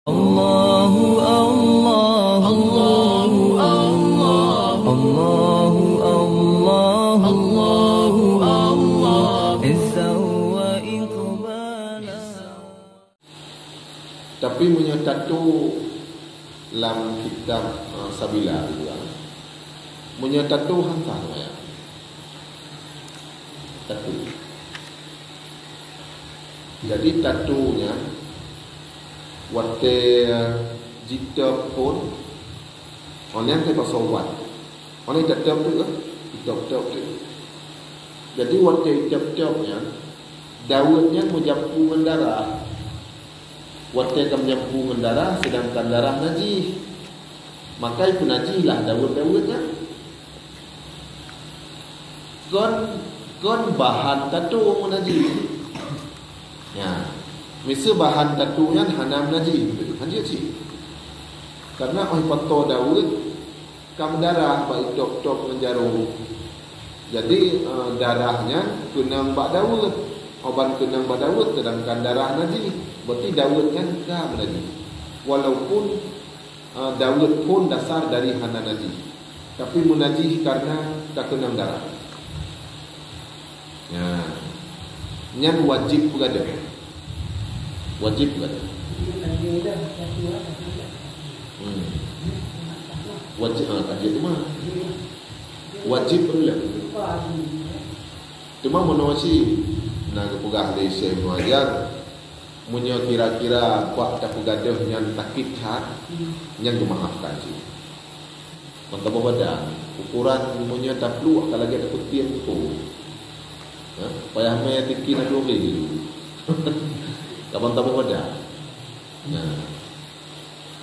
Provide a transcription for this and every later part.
Allahu Allah, Allahu Allah, Allahu Allah, Allahu Allah, Izza wa iqbala. Tapi menyatatu dalam kitab Sabila juga. Menyatatu hantar ya. Tatu. Jadi tatunya wate jita pun orang yang pasal wat. Orang tetap tu kan? Tetap tu. Jadi wate tetapnya Dawudnya menjampu darah. Wate akan menjampu darah sedangkan darah najis. Maka itu najilah Dawudnya. Kon bahan tatu najis. Ya. Misal bahan tatu yang hanam najis betul. Hanya sih. Karena oleh pato Dawud kam darah baik tok menjarum. Jadi darahnya kena bak Dawud. Oban kena bak Dawud sedangkan darah najis. Berarti Dawudnya kam najis. Walaupun Dawud pun dasar dari hana najis. Tapi munajis karena tak kena darah. Ya. Yang wajib berada. Wajib berada. Wajib kaji itu mah. Wajib perlu. Cuma menurut nak pegah di Syekh Muajar punya kira-kira buat tak pegadah yang takit hat yang dimaafkan sih. Mantap badan ukuran punya tak perlu kalau lagi ada putih tu. Ya, payah mai tikin ada dulu. Kapan tak badan. Nah.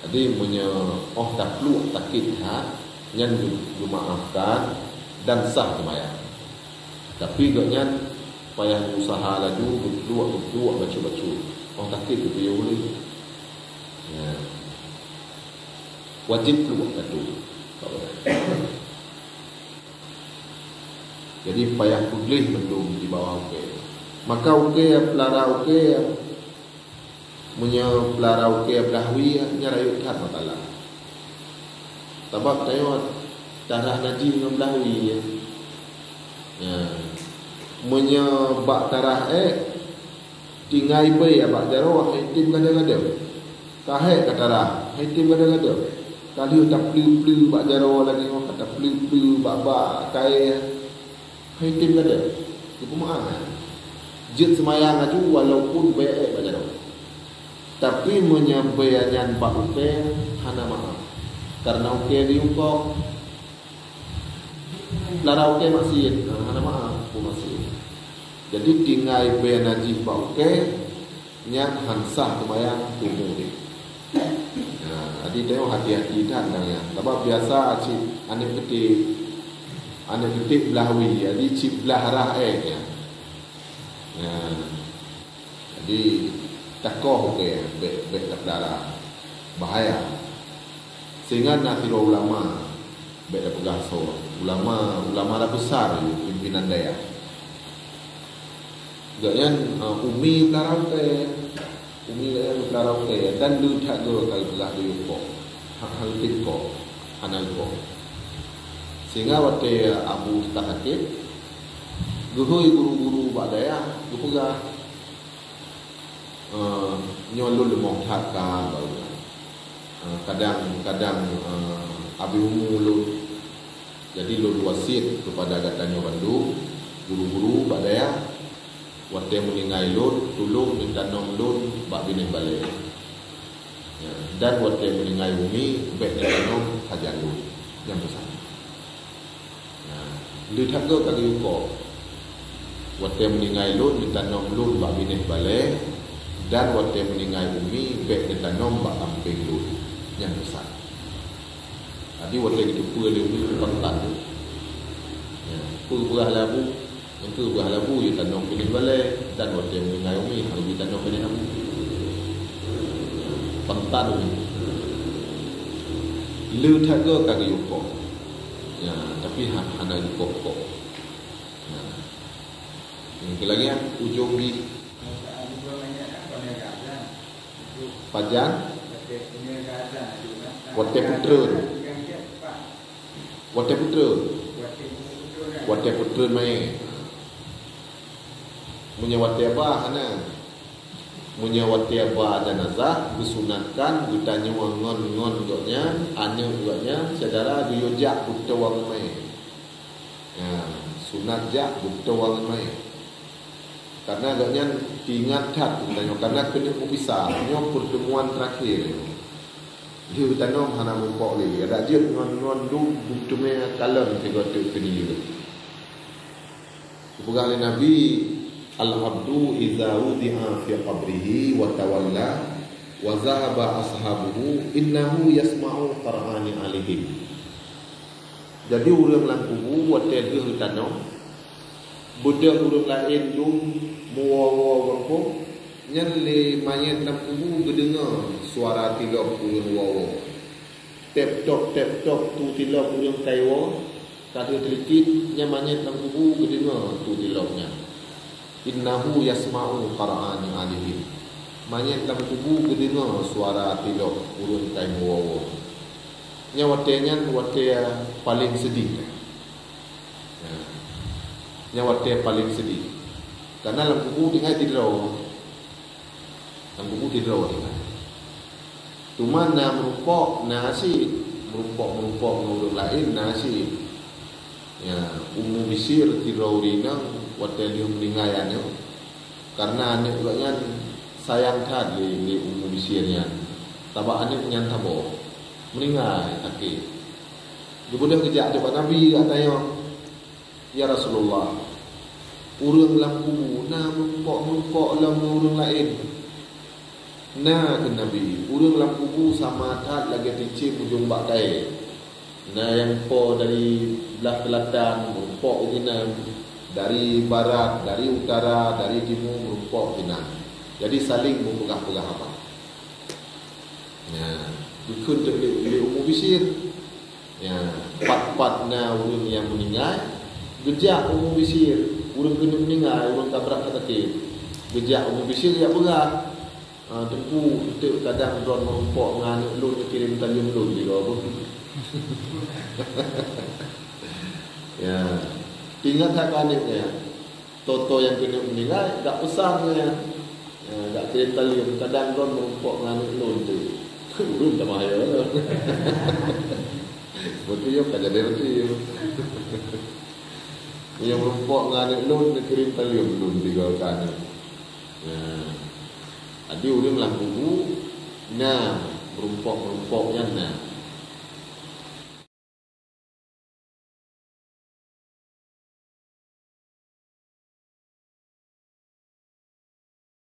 Jadi punya tak perlu takit hat yang dimaafkan dan sah sembahyang. Tapi gaknya payah usaha laju berdua baca-baca. Takit itu dia boleh. Ya. Wajib keluar tatu. Jadi payah pulih belum di bawah okey. Maka okey pelara okey punya pelara okey berahwi nyarayut hat masalah. Sebab tengok darah najis dengan berahwi. Ya. Menyebab darah tinggal ibai abak jaro hitim kadang-kadang. Kahek kata darah, hitim kadang-kadang. Kali tak pelu-pelu bak jaro lagi kata pelu-pelu bak kai hitim kadang. Itu maaf. Jid semayang aju walaupun baik bak jaro. Tapi menyampaikan bak ukeh hana maaf. Karena ukeh diungkok lara ukeh masih hana maaf pun masih. Jadi tinggal ibai najis bau ke nyak hansah kemayang tubuh ni. Nah, jadi tengok hati-hati dah ya. Sebab biasa cip ane ketik belahwi, jadi cip belah ya. Nah, jadi takoh ke bet darah bahaya. Sehingga nak kira ulama bet pegah so. Ulama dah besar pimpinan daya. Gaknya umi karaoke dan lu tak go kalau belah dia kok hal tikko anal kok sehingga waktu abu takakit guhui guru-guru badaya gupuga nyolul lemong takkan kadang abi umulu jadi lu wasit kepada katanya bandu guru-guru badaya waktu meninggal lun, tulung minta nom lun, bak binih balik. Ya. Dan waktu meninggal umi, bek minta nom hajar lun, yang besar. Lihat ke kali uko. Waktu meninggal lun, minta nom lun, bak binih balik. Dan waktu meninggal umi, bek minta nom, bak amping lun, yang besar. Jadi waktu itu pula dia umi, pentan tu. Pula labu. Itu buah labu you tanam pilih balik dan waktu yang mengenai umi kalau you tanam pilih labu pentan lu tak ke kaki yuko ya tapi hana yuko kok yang lagi ujung di pajan Wate putra. Wate putra. Wate putra mai. Munya wate abah ana. Munya wate abah jenazah disunatkan ditanya ngon doknya, ane doknya saudara diojak putra wang mai. Ya, sunat jak putra wang mai. Karena agaknya diingat tak tanya karena kena pisah nyo pertemuan terakhir. Dia bertanya hana mumpok lagi. Ada je ngon du buktume kalon tiga tu kini juga. Bukan oleh Nabi al-abdu idza wudi'a fi qabrihi wa tawalla wa zahaba ashabuhu innahu yasma'u qur'ani alaihim. Jadi urang lang kubur buat tege tanam. Budak urang lain dum muwa-muwa kampung nyan le mayat dalam kubur berdengar suara tilap urang wawa. Tap top tu tilap urang kaiwa. Kata telikit nya mayat dalam kubur berdengar tu tilapnya. Innahu yasma'u qur'ani alaihim. Mayat dalam kubur berdengar suara tilap urang kaiwa. Nya watenya paling sedih. Nya wate paling sedih. Karena dalam kubur tinggal tidur. Dalam kubur tidur tinggal. Cuma nak merupak nasi, merupak orang lain nasi. Ya, umum bisir tidur rinang wate dia meninggayannya. Karena anak agaknya sayang kan di umum bisirnya. Tabak anak yang tabo meninggal akhir. Kemudian kejak jawab Nabi katanya, ya Rasulullah, urang dalam kubur na merupak dalam urang lain. Na ke Nabi, urang dalam kubur sama tak lagi ticip ujung bakai. Na yang po dari belah selatan merupak kena, dari barat, dari utara, dari timur merupak kena. Jadi saling memegah-pegah apa. Ya, ikut di umum bisir. Ya, part-part na urang yang meninggal. Gejak umum bisir, urang kena meninggal, urang tabrak ke kaki. Gejak umum bisir ya berat. Tempu kita kadang drone merumpok dengan anak lu kirim talium lu juga apa. Ya, tinggal tak anaknya. Toto yang kena meninggal tak pesannya. Ya, tak kirim talium kadang drone merumpok dengan anak lu tu. Urang tak mahal. Betul ya, kaja dia betul. Yang merumpok dengan anak lu kirim talium lu tiga kali. Ya. Adi urang lang kubu na merumpok-merumpoknya na